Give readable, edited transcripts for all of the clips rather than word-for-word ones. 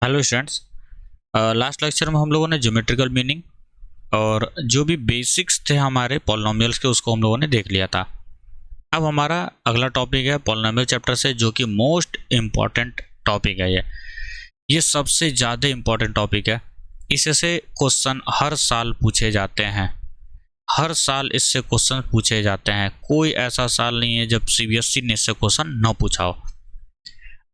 Hello students. Last lecture में हम लोगों ने ज्योमेट्रिकल मीनिंग और जो भी बेसिक्स थे हमारे पॉलिनोमियल्स के उसको हम लोगों ने देख लिया था। अब हमारा अगला टॉपिक है पॉलिनोमियल चैप्टर से, जो कि मोस्ट इम्पॉर्टेंट टॉपिक है। ये सबसे ज़्यादा इम्पॉर्टेंट टॉपिक है। इससे क्वेश्चन हर साल पूछे जाते हैं, हर साल इससे क्वेश्चन पूछे जाते हैं। कोई ऐसा साल नहीं है जब सीबीएसई ने इससे क्वेश्चन न पूछा हो।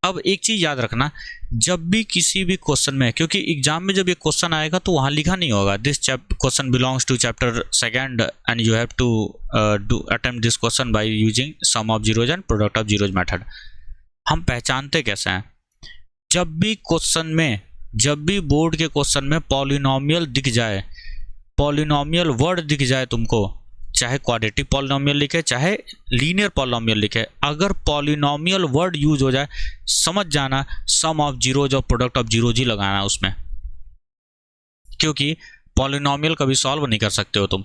अब एक चीज याद रखना, जब भी किसी भी क्वेश्चन में, क्योंकि एग्जाम में जब ये क्वेश्चन आएगा तो वहां लिखा नहीं होगा this question belongs to chapter second and you have to do attempt this question by using sum of zeros and product of zeros method. हम पहचानते कैसे हैं? जब भी क्वेश्चन में, जब भी बोर्ड के क्वेश्चन में पॉलिनोमियल दिख जाए, पॉलिनोमियल वर्ड दिख जाए तुमको, चाहे क्वाड्रेटिक पॉलिनोमियल लिखे चाहे लीनियर पॉलिनोमियल लिखे, अगर पॉलिनोमियल वर्ड यूज हो जाए समझ जाना सम ऑफ जीरोज और प्रोडक्ट ऑफ जीरोज ही लगाना उसमें, क्योंकि पॉलिनोमियल कभी सॉल्व नहीं कर सकते हो तुम।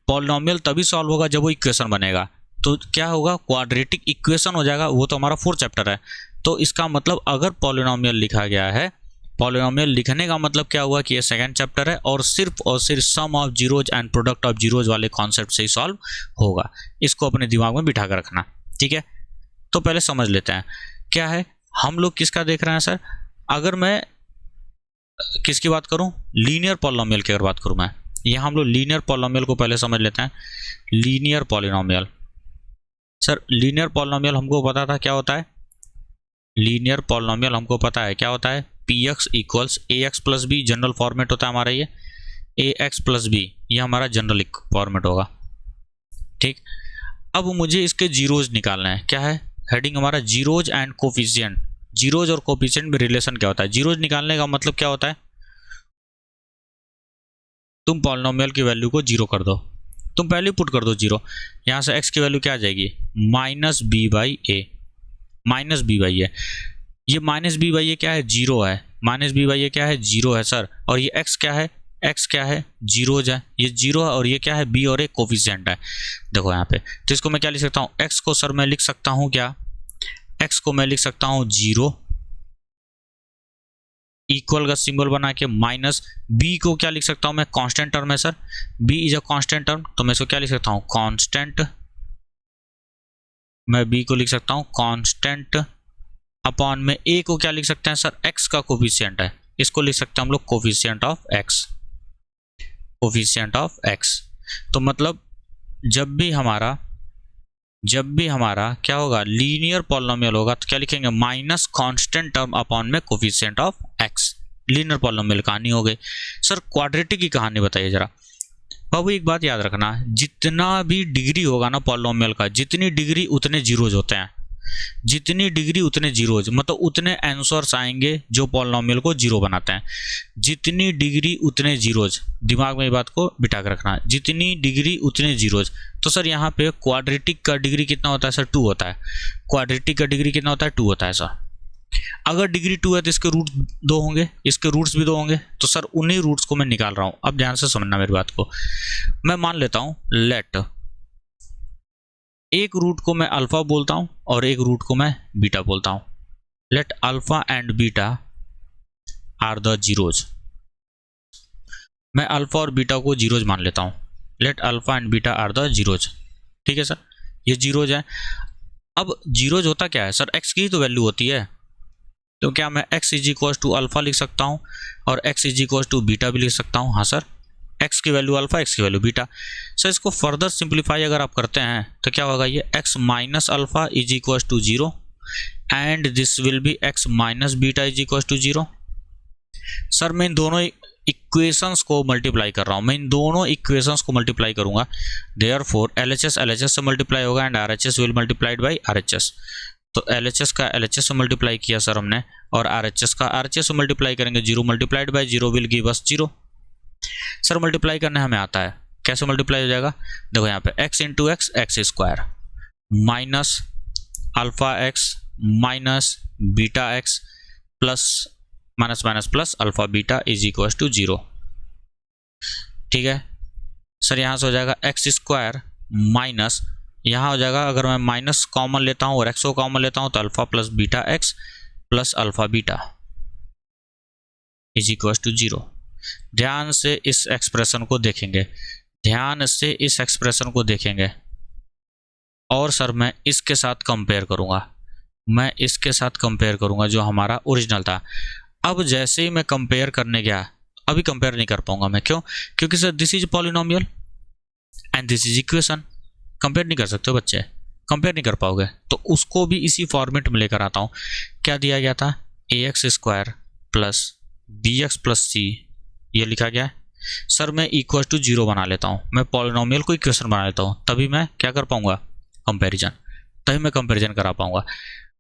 पॉलिनोमियल तभी सॉल्व होगा जब वो इक्वेशन बनेगा। तो क्या होगा? क्वाड्रेटिक इक्वेशन हो जाएगा। वो तो हमारा 4th चैप्टर है। तो इसका मतलब अगर पॉलिनोमियल लिखा गया है, पॉलिनोमियल लिखने का मतलब क्या हुआ कि ये 2nd चैप्टर है और सिर्फ sum of zeros and product of zeros वाले कॉन्सेप्ट से ही सॉल्व होगा। इसको अपने दिमाग में बिठा कर रखना, ठीक है? तो पहले समझ लेते हैं क्या है। हम लोग किसका देख रहे हैं सर? अगर मैं किसकी बात करूं, लीनियर पॉलिनोमियल की अगर बात करूं मैं, यहाँ हम लोग लीनियर पॉलिनोमियल को पहले समझ लेते हैं। Linear polynomial, sir linear polynomial हमको पता था क्या होता है। लीनियर पॉलिनोमियल हमको पता है क्या होता है। P x equals a x plus b, general format होता है हमारा ये। ए एक्स प्लस बी ये हमारा जनरल फॉर्मेट होगा, ठीक। अब मुझे इसके जीरोज निकालना है। क्या है हेडिंग हमारा? Zeros and coefficient. जीरोज और कोफिशिएंट में रिलेशन क्या होता है? जीरोज निकालने का मतलब क्या होता है? तुम पॉलिनोमियल की वैल्यू को जीरो कर दो, तुम पहले पुट कर दो जीरो। यहां से एक्स की वैल्यू क्या आ जाएगी? Minus b by a. Minus b by a, ये माइनस बी बाई ए क्या है? जीरो है। माइनस बी बाई ए क्या है? जीरो है सर। और ये एक्स क्या है? एक्स क्या है? जीरोज है। ये जीरो है और ये क्या है? बी और ए कोफिशिएंट है। देखो यहाँ पे, तो इसको मैं क्या लिख सकता हूँ? एक्स को सर मैं लिख सकता हूँ क्या? एक्स को मैं लिख सकता हूँ जीरो, इक्वल का सिंबल बना के माइनस। बी को क्या लिख सकता हूँ मैं? कांस्टेंट टर्म है sir, B is a constant term, तो मैं इसको क्या लिख सकता हूँ? कांस्टेंट। मैं बी को लिख सकता हूँ कांस्टेंट अपॉन में ए को क्या लिख सकते हैं सर? एक्स का कोफिशिएंट है, इसको लिख सकते हैं हम लोग coefficient of x. Coefficient of x, तो मतलब जब भी हमारा क्या होगा? लीनियर पॉलिनोमियल होगा तो क्या लिखेंगे? माइनस कांस्टेंट टर्म अपॉन में coefficient of x. Linear polynomial कहानी हो गई। सर क्वाड्रेटिक की कहानी बताइए जरा। बाबू एक बात याद रखना, जितना भी डिग्री होगा ना पॉलिनोमियल का, जितनी डिग्री उतने जीरोज होते हैं। जितनी डिग्री उतने जीरोज, मतलब उतने आंसर्स आएंगे जो पॉलिनोमियल को जीरो बनाते हैं। जितनी डिग्री उतने जीरोज, दिमाग में ये बात को बिठा कर रखना, जितनी डिग्री उतने जीरोज। तो सर यहाँ पे क्वाड्रेटिक का डिग्री कितना होता है सर? 2 होता है। क्वाड्रेटिक का डिग्री कितना होता है? 2 होता है सर। अगर डिग्री 2 है तो इसके रूट 2 होंगे, इसके रूट्स भी 2 होंगे। तो सर उन्हीं रूट्स को मैं निकाल रहा हूं। अब ध्यान से समझना मेरी बात को। मैं मान लेता हूं लेट, एक रूट को मैं अल्फा बोलता हूं और एक रूट को मैं बीटा बोलता हूं। Let alpha and beta are the zeros. मैं अल्फा और बीटा को जीरोज मान लेता हूं। Let alpha and beta are the zeros, ठीक है सर, ये जीरोज है। अब जीरोज होता क्या है सर? एक्स की ही तो वैल्यू होती है। तो क्या मैं x is equal to alpha लिख सकता हूँ और x is equal to beta भी लिख सकता हूँ? हाँ सर, x की वैल्यू अल्फा, x की वैल्यू बीटा। सर इसको फर्दर सिंप्लीफाई अगर आप करते हैं तो क्या होगा? ये x minus alpha is equal to zero and this will be x minus beta is equal to zero. Sir मैं इन दोनों इक्वेशंस को मल्टीप्लाई कर रहा हूँ, मैं इन दोनों इक्वेशंस को मल्टीप्लाई करूंगा। देयरफॉर LHS LHS से मल्टीप्लाई होगा and RHS will multiplied by RHS। तो LHS का LHS से मल्टीप्लाई किया सर हमने, और RHS का RHS से मल्टीप्लाई करेंगे। Zero multiplied by zero will give us zero. Sir multiply करना हमें आता है, कैसे मल्टीप्लाई हो जाएगा? देखो यहाँ पे x into x, x square minus alpha x minus beta x plus minus minus plus alpha beta is equal to zero, ठीक है सर। यहाँ से हो जाएगा एक्स स्क्वायर माइनस, यहाँ हो जाएगा अगर मैं माइनस कॉमन लेता हूँ और एक्स को कॉमन लेता हूँ तो alpha plus beta x plus alpha beta. Is equal to 0। ध्यान से इस एक्सप्रेशन को देखेंगे, ध्यान से इस एक्सप्रेशन को देखेंगे और सर मैं इसके साथ कंपेयर करूंगा, मैं इसके साथ कंपेयर करूंगा जो हमारा ओरिजिनल था। अब जैसे ही मैं कंपेयर करने गया, अभी कंपेयर नहीं कर पाऊंगा मैं, क्यों? क्योंकि sir this is polynomial and this is equation, compare नहीं कर सकते हो बच्चे, कंपेयर नहीं कर पाओगे। तो उसको भी इसी फॉर्मेट में लेकर आता हूँ। क्या दिया गया था? ax² प्लस bx प्लस सी, ये लिखा गया है। सर मैं इक्वल टू 0 बना लेता हूँ, मैं पॉलिनोमियल को इक्वेशन बना लेता हूँ, तभी मैं क्या कर पाऊंगा? कंपैरिजन, तभी मैं कंपैरिजन करा पाऊंगा।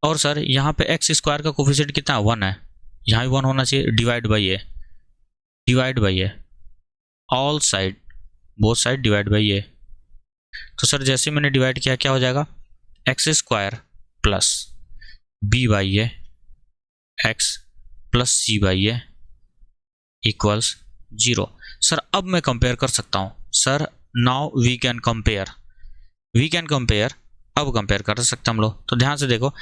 और सर यहाँ पे x² का कोफिशिएंट कितना? 1 है, यहाँ भी 1 होना चाहिए। Divide by a, all side, both side divide by a. तो सर जैसे मैंने डिवाइड किया, क्या हो जाएगा? x² plus b by A x plus C by A equals 0। Sir अब मैं कंपेयर कर सकता हूँ। Sir now we can compare, अब कंपेयर कर सकते हैं हम लोग। तो ध्यान से देखो,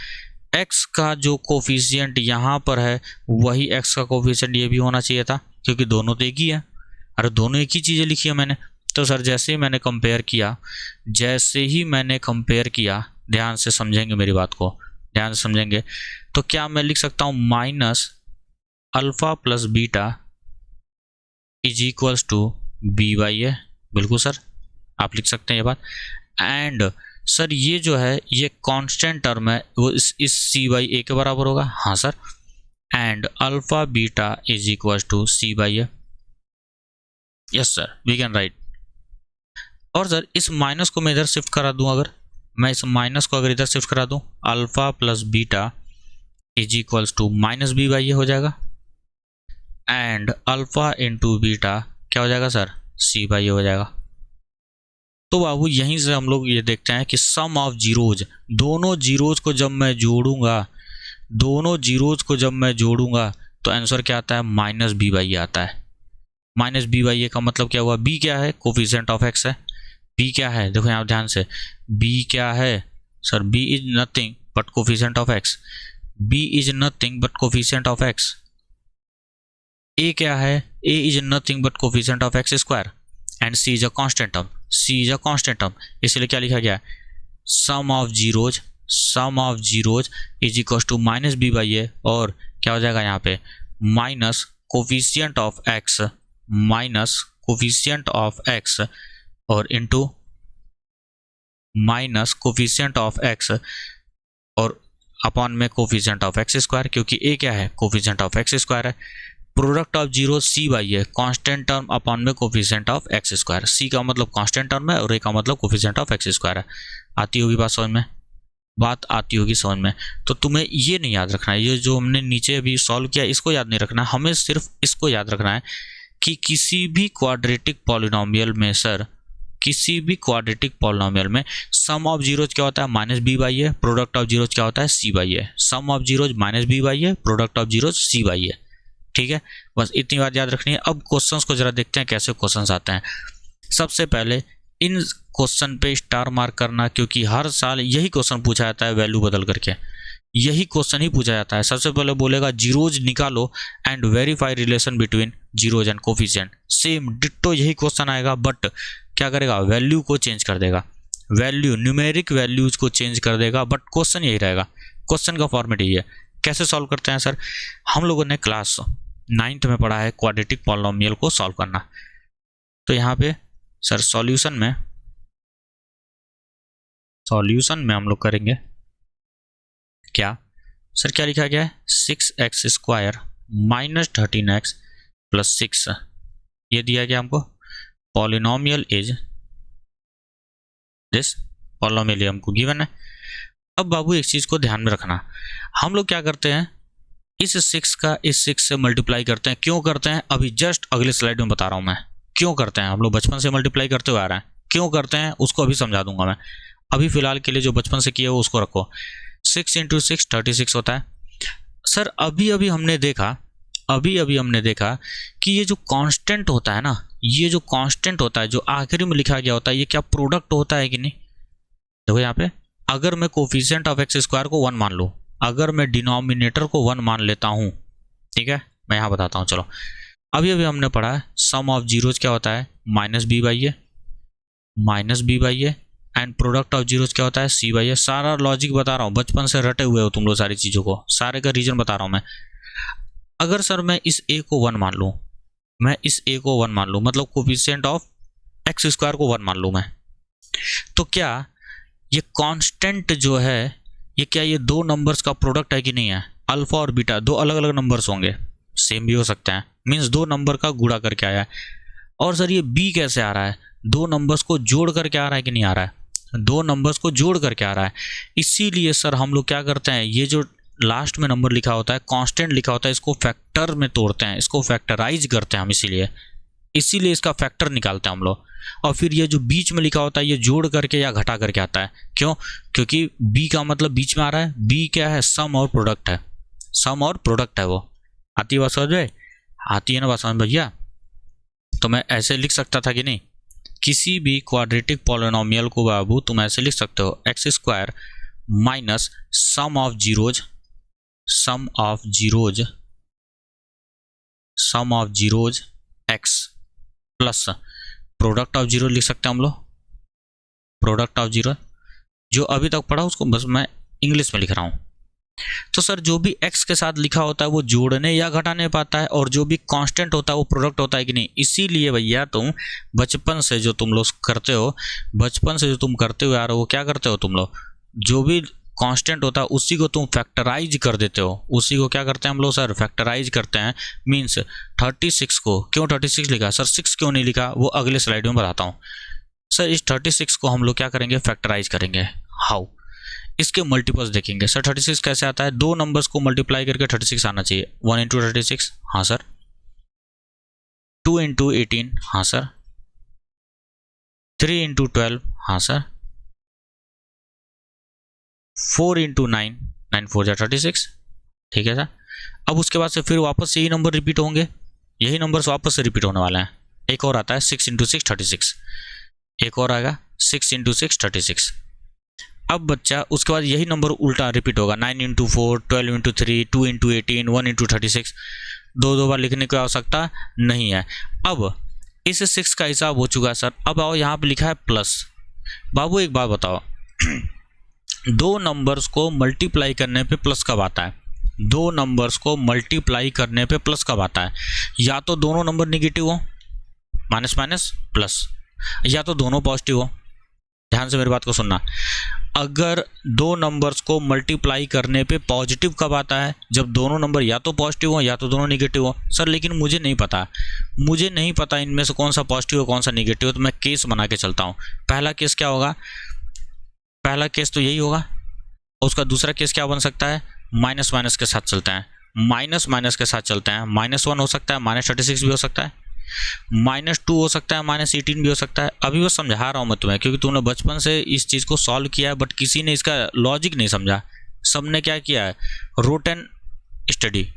x का जो कोफिशिएंट यहाँ पर है वही x का कोफिशिएंट ये भी होना चाहिए था, क्योंकि दोनों तो एक ही है। अरे दोनों एक ही चीज़ें लिखी है मैंने। तो सर जैसे ही मैंने कंपेयर किया, ध्यान से समझेंगे मेरी बात को, ध्यान से समझेंगे। तो क्या मैं लिख सकता हूँ? Minus alpha plus beta is equals to b by a. बिल्कुल सर, आप लिख सकते हैं ये बात। एंड सर ये जो है ये कांस्टेंट टर्म है, वो इस सी बाई ए के बराबर होगा। हाँ sir, and alpha beta is equal to C by A. Yes sir, we can write. और सर इस माइनस को मैं इधर शिफ्ट करा दूं, अगर मैं इस माइनस को अगर इधर शिफ्ट करा दूं, alpha plus beta is equals to minus b by a हो जाएगा। एंड अल्फा इंटू बीटा क्या हो जाएगा सर? सी बाई ए हो जाएगा। तो बाबू यहीं से हम लोग ये देखते हैं कि सम ऑफ जीरोज, दोनों जीरोज को जब मैं जोड़ूंगा, तो आंसर क्या आता है? माइनस बी बाई ए आता है। माइनस बी बाई ए का मतलब क्या हुआ? बी क्या है? कोफिशिएंट ऑफ एक्स है। बी क्या है? देखो यहाँ ध्यान से, बी क्या है sir? B is nothing but coefficient of x. B is nothing but coefficient of x. A क्या है? A is nothing but coefficient of x square. And c is a constant term, इसलिए क्या लिखा गया है? Sum of zeros is equal to minus b by a, और क्या हो जाएगा यहाँ पे? माइनस कोफिशिएंट ऑफ एक्स और into minus coefficient of x और अपॉन में कोफिशिएंट ऑफ एक्स स्क्वायर, क्योंकि ए क्या है? कोफिशिएंट ऑफ एक्स स्क्वायर है। Product of zero C by A, constant term upon में कोफिशिएंट ऑफ एक्स स्क्वायर। सी का मतलब कांस्टेंट टर्म है और ए का मतलब कोफिशिएंट ऑफ एक्स स्क्वायर है। आती होगी बात समझ में? तो तुम्हें ये नहीं याद रखना है, ये जो हमने नीचे अभी सॉल्व किया इसको याद नहीं रखना है, हमें सिर्फ इसको याद रखना है कि किसी भी क्वाड्रेटिक पॉलिनोमियल में सम ऑफ जीरोज क्या होता है? Minus b by a. Product of zeros क्या होता है? C by a. Sum of zeros minus b by a, product of zeros c by a. ठीक है, बस इतनी बात याद रखनी है। अब क्वेश्चंस को जरा देखते हैं कैसे क्वेश्चंस आते हैं। सबसे पहले इन क्वेश्चन पे स्टार मार्क करना, क्योंकि हर साल यही क्वेश्चन पूछा जाता है, वैल्यू बदल करके यही क्वेश्चन ही पूछा जाता है। सबसे पहले बोलेगा जीरोज निकालो and verify relation between zeros and coefficient. Same ditto यही क्वेश्चन आएगा, बट क्या करेगा? वैल्यू को चेंज कर देगा, न्यूमेरिक वैल्यूज को चेंज कर देगा, बट क्वेश्चन यही रहेगा। क्वेश्चन का फॉर्मेट यही है। कैसे सॉल्व करते हैं सर? हम लोगों ने क्लास 9th में पढ़ा है क्वाड्रेटिक पॉलिनोमियल को सॉल्व करना। तो यहाँ पे सर सॉल्यूशन में हम लोग करेंगे क्या सर? क्या लिखा गया है? 6x² माइनस 13x प्लस 6, ये दिया गया हमको। पॉलिनोमियल इज दिस, पॉलिनोमियल हमको गिवन है। अब बाबू एक चीज को ध्यान में रखना, हम लोग क्या करते हैं? इस 6 का इस 6 से मल्टीप्लाई करते हैं। क्यों करते हैं? अभी जस्ट अगले स्लाइड में बता रहा हूं मैं क्यों करते हैं। हम लोग बचपन से मल्टीप्लाई करते हुए आ रहे हैं, क्यों करते हैं उसको अभी समझा दूंगा मैं। अभी फिलहाल के लिए जो बचपन से किया हो उसको रखो। 6 × 6 36 होता है। सर अभी अभी हमने देखा कि ये जो कांस्टेंट होता है ना, ये जो कांस्टेंट होता है जो आखिरी में लिखा गया होता है, ये क्या प्रोडक्ट होता है कि नहीं? देखो यहाँ पे, अगर मैं कोफिशिएंट ऑफ एक्स स्क्वायर को 1 मान लूँ, अगर मैं डिनोमिनेटर को 1 मान लेता हूँ, ठीक है, मैं यहाँ बताता हूँ। चलो अभी अभी हमने पढ़ा है सम ऑफ जीरोज क्या होता है, minus b by a and product of zeros क्या होता है, सी बाई ए। सारा लॉजिक बता रहा हूँ, बचपन से रटे हुए हो तुम लोग सारी चीज़ों को, सारे का रीजन बता रहा हूँ मैं। अगर सर मैं इस ए को 1 मान लूँ, मतलब कोफिशिएंट ऑफ एक्स स्क्वायर को 1 मान लूँ मैं, तो क्या ये कांस्टेंट जो है ये क्या ये दो नंबर्स का प्रोडक्ट है कि नहीं है। अल्फा और बीटा दो अलग अलग नंबर्स होंगे, सेम भी हो सकते हैं, मीन्स दो नंबर का गुणा करके आया है। और सर ये बी कैसे आ रहा है, दो नंबर्स को जोड़ करके आ रहा है कि नहीं आ रहा है, दो नंबर्स को जोड़ करके आ रहा है। इसीलिए सर हम लोग क्या करते हैं, ये जो लास्ट में नंबर लिखा होता है, कांस्टेंट लिखा होता है, इसको फैक्टर में तोड़ते हैं, इसको फैक्टराइज करते हैं हम, इसीलिए इसका फैक्टर निकालते हैं हम लोग। और फिर ये जो बीच में लिखा होता है ये जोड़ करके या घटा करके आता है। क्यों, क्योंकि बी का मतलब बीच में आ रहा है। बी क्या है, सम और प्रोडक्ट है, सम और प्रोडक्ट है वो। आती है बात समझ में, आती है ना बात समझ भैया। तो मैं ऐसे लिख सकता था कि नहीं, किसी भी क्वाड्रेटिक पॉलिनोमियल को बाबू तुम ऐसे लिख सकते हो, x square minus sum of zeros x plus product of zero लिख सकते हैं हम लोग, प्रोडक्ट ऑफ जीरो। जो अभी तक पढ़ा उसको बस मैं इंग्लिश में लिख रहा हूँ। तो सर जो भी x के साथ लिखा होता है वो जोड़ने या घटाने पाता है, और जो भी कांस्टेंट होता है वो प्रोडक्ट होता है कि नहीं। इसीलिए भैया तुम बचपन से जो तुम लोग करते हो, बचपन से जो तुम करते हुए आ रहे हो, वो क्या करते हो तुम लोग, जो भी कांस्टेंट होता है उसी को तुम फैक्टराइज कर देते हो। उसी को क्या करते हैं हम लोग सर, फैक्टराइज करते हैं। मीन्स 36 को क्यों 36 लिखा सर, 6 क्यों नहीं लिखा, वो अगले स्लाइड में बताता हूँ। सर इस 36 को हम लोग क्या करेंगे, फैक्टराइज करेंगे। हाउ, इसके मल्टीपल्स देखेंगे। सर 36 कैसे आता है, दो नंबर्स को मल्टीप्लाई करके 36 आना चाहिए। 1 इंटू 36, हाँ सर। 2 इंटू 18, हाँ सर। 3 इंटू 12, हाँ सर। 4 इंटू 9, 9 4 जा 36, ठीक है सर। अब उसके बाद से फिर वापस यही नंबर रिपीट होंगे, यही नंबर्स वापस से रिपीट होने वाला है। एक और आता है 6 इंटू 6 36, एक और आएगा 6 इंटू 6 36। अब बच्चा उसके बाद यही नंबर उल्टा रिपीट होगा, 9 इंटू 4, 12 इंटू 3, 2 इंटू 18, 1 इंटू 36। दो बार लिखने की आवश्यकता नहीं है। अब इस 6 का हिसाब हो चुका है सर। अब आओ यहाँ पे लिखा है प्लस। बाबू एक बात बताओ, दो नंबर्स को मल्टीप्लाई करने पे प्लस कब आता है, दो नंबर्स को मल्टीप्लाई करने पे प्लस कब आता है, या तो दोनों नंबर निगेटिव हो, माइनस माइनस प्लस, या तो दोनों पॉजिटिव हो। ध्यान से मेरी बात को सुनना, अगर दो नंबर्स को मल्टीप्लाई करने पे पॉजिटिव कब आता है, जब दोनों नंबर या तो पॉजिटिव हो या तो दोनों निगेटिव हो। सर लेकिन मुझे नहीं पता इनमें से कौन सा पॉजिटिव हो कौन सा निगेटिव हो, तो मैं केस बना के चलता हूँ। पहला केस क्या होगा, पहला केस तो यही होगा, और उसका दूसरा केस क्या बन सकता है, माइनस माइनस के साथ चलते हैं, माइनस के साथ चलते हैं। -1 हो सकता है, -36 भी हो सकता है, -2 हो सकता है, -18 भी हो सकता है। अभी बस समझा रहा हूँ मैं तुम्हें, क्योंकि तुमने बचपन से इस चीज़ को सॉल्व किया है, बट किसी ने इसका लॉजिक नहीं समझा। सबने क्या किया है, रोट एंड स्टडी,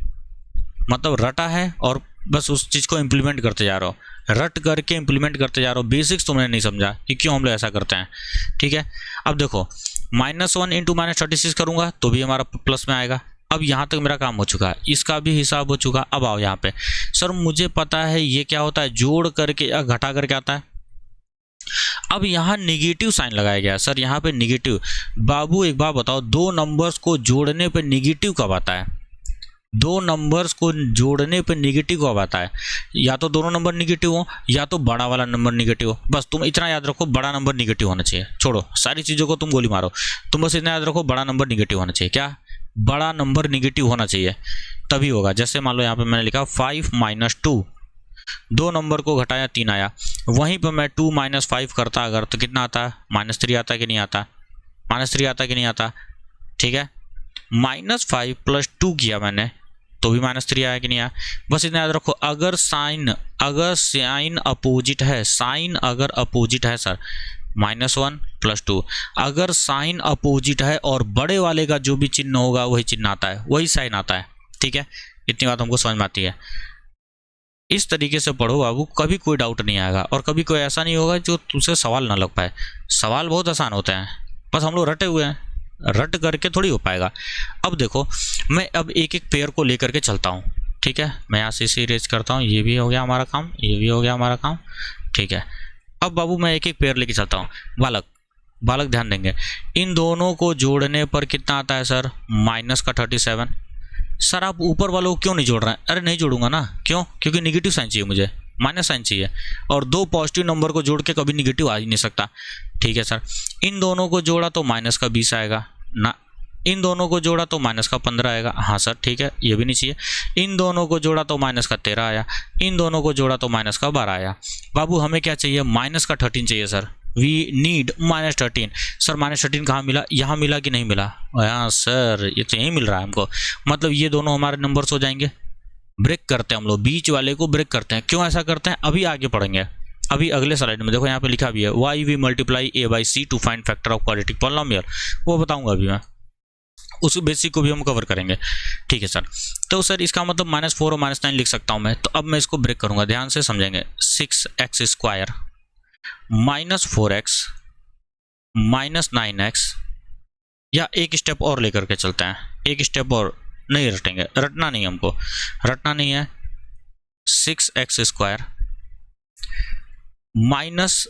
मतलब रटा है और बस उस चीज़ को इम्प्लीमेंट करते जा रहे हो, रट करके इम्प्लीमेंट करते जा रहे हो। बेसिक्स तुमने नहीं समझा कि क्यों हम लोग ऐसा करते हैं, ठीक है। अब देखो -1 इंटू -36 करूँगा तो भी हमारा प्लस में आएगा। अब यहाँ तक मेरा काम हो चुका है, इसका भी हिसाब हो चुका। अब आओ यहाँ पे, सर मुझे पता है ये क्या होता है, जोड़ करके या घटा करके आता है। अब यहाँ निगेटिव साइन लगाया गया सर, यहाँ पे निगेटिव। बाबू एक बात बताओ, दो नंबर्स को जोड़ने पे निगेटिव कब आता है, दो नंबर्स को जोड़ने पे निगेटिव कब आता है, या तो दोनों नंबर निगेटिव हो या तो बड़ा वाला नंबर निगेटिव हो। बस तुम इतना याद रखो, बड़ा नंबर निगेटिव होना चाहिए। छोड़ो सारी चीज़ों को, तुम गोली मारो, तुम बस इतना याद रखो, बड़ा नंबर निगेटिव होना चाहिए। क्या, बड़ा नंबर निगेटिव होना चाहिए, तभी होगा। जैसे मान लो यहाँ पे मैंने लिखा 5 - 2, दो नंबर को घटाया 3 आया, वहीं पर मैं 2 - 5 करता अगर तो कितना आता है, -3 आता है कि नहीं आता, -3 आता है कि नहीं आता, ठीक है। -5 + 2 किया मैंने तो भी -3 आया कि नहीं आया। बस इतना याद रखो, अगर साइन अपोजिट है, साइन अगर अपोजिट है सर, -1 + 2, अगर साइन अपोजिट है और बड़े वाले का जो भी चिन्ह होगा वही चिन्ह आता है, वही साइन आता है, ठीक है। इतनी बात हमको समझ में आती है। इस तरीके से पढ़ो बाबू, कभी कोई डाउट नहीं आएगा, और कभी कोई ऐसा नहीं होगा जो तुझसे सवाल ना लग पाए। सवाल बहुत आसान होते हैं, बस हम लोग रटे हुए हैं, रट करके थोड़ी हो पाएगा। अब देखो मैं अब एक एक पेयर को लेकर के चलता हूँ, ठीक है, मैं यहाँ से इसे इरेज करता हूँ, ये भी हो गया हमारा काम, ये भी हो गया हमारा काम, ठीक है। अब बाबू मैं एक एक पेयर लेके चलता हूँ। बालक बालक ध्यान देंगे, इन दोनों को जोड़ने पर कितना आता है सर, माइनस का 37। सर आप ऊपर वालों को क्यों नहीं जोड़ रहे हैं? अरे नहीं जोड़ूंगा ना, क्यों? क्योंकि निगेटिव साइन चाहिए मुझे, माइनस साइन चाहिए, और दो पॉजिटिव नंबर को जोड़ के कभी निगेटिव आ ही नहीं सकता। ठीक है सर, इन दोनों को जोड़ा तो माइनस का 20 आएगा ना, इन दोनों को जोड़ा तो माइनस का 15 आएगा। हाँ सर ठीक है, ये भी नहीं चाहिए। इन दोनों को जोड़ा तो माइनस का 13 आया, इन दोनों को जोड़ा तो माइनस का 12 आया। बाबू हमें क्या चाहिए, माइनस का 13 चाहिए सर, वी नीड -13। सर -13 कहाँ मिला, यहाँ मिला कि नहीं मिला? हाँ सर ये तो यहीं मिल रहा है हमको, मतलब ये दोनों हमारे नंबर्स हो जाएंगे। ब्रेक करते हैं हम लोग, बीच वाले को ब्रेक करते हैं। क्यों ऐसा करते हैं अभी आगे पढ़ेंगे, अभी अगले स्लाइड में देखो यहाँ पे लिखा भी है why we multiply a by c to find factor of quadratic polynomial, वो बताऊंगा अभी मैं, उस बेसिक को भी हम कवर करेंगे। ठीक है सर, तो सर इसका मतलब -4 और -9 लिख सकता हूँ मैं, तो अब मैं इसको ब्रेक करूंगा, ध्यान से समझेंगे। 6x स्क्वायर -4x -9x, या एक स्टेप और लेकर के चलते हैं, एक स्टेप और नहीं रटेंगे, रटना नहीं हमको, रटना नहीं है। 6x स्क्वायर माइनस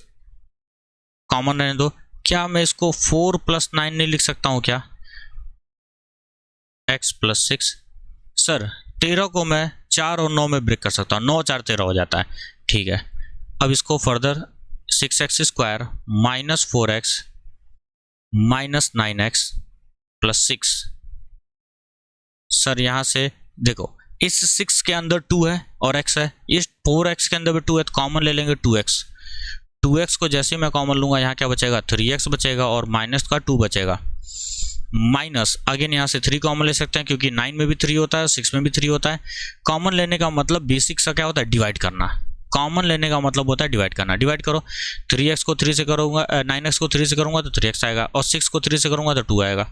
कॉमन रहने दो, क्या मैं इसको 4 + 9 नहीं लिख सकता हूं क्या, x + 6। सर 13 को मैं 4 और 9 में ब्रेक कर सकता हूँ, 9 4 13 हो जाता है। ठीक है, अब इसको further 6x square -4x -9x + 6। Sir यहाँ से देखो इस 6 के अंदर 2 है और x है, इस 4x के अंदर भी 2 है, तो कॉमन ले लेंगे 2x। 2x को जैसे मैं कॉमन लूंगा यहाँ क्या बचेगा, 3x बचेगा और माइनस का 2 बचेगा। माइनस अगेन यहाँ से 3 कॉमन ले सकते हैं, क्योंकि 9 में भी 3 होता है, 6 में भी 3 होता है। कॉमन लेने का मतलब बेसिक सा क्या होता है, डिवाइड करना। कॉमन लेने का मतलब होता है डिवाइड करना। डिवाइड करो, 3x को 3 से करूँगा, 9x को 3 से करूँगा तो 3x आएगा, और 6 को 3 से करूँगा तो 2 आएगा।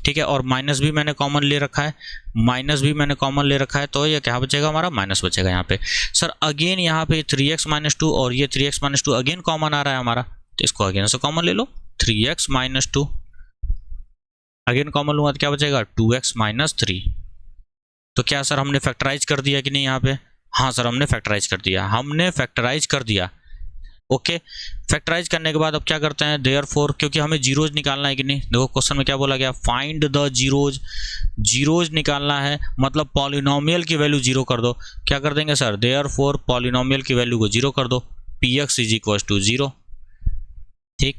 ठीक है, और माइनस भी मैंने कॉमन ले रखा है, माइनस भी मैंने कॉमन ले रखा है, तो ये क्या बचेगा हमारा, माइनस बचेगा यहाँ पे। सर अगेन यहाँ पे 3x - 2 और ये 3x - 2 अगेन कॉमन आ रहा है हमारा, तो इसको अगेन से कॉमन ले लो, 3x - 2 अगेन कॉमन लूंगा तो क्या बचेगा, 2x - 3। तो क्या सर हमने फैक्टराइज कर दिया कि नहीं यहाँ पे? हाँ सर हमने फैक्टराइज कर दिया, हमने फैक्टराइज कर दिया। ओके, फैक्टराइज करने के बाद अब क्या करते हैं, देयरफॉर, क्योंकि हमें जीरोज निकालना है कि नहीं, देखो क्वेश्चन में क्या बोला गया, फाइंड द जीरोज। जीरोज निकालना है, मतलब पॉलिनोमियल की वैल्यू 0 कर दो। क्या कर देंगे सर, देयरफॉर पॉलिनोमियल की वैल्यू को 0 कर दो, px = 0। ठीक,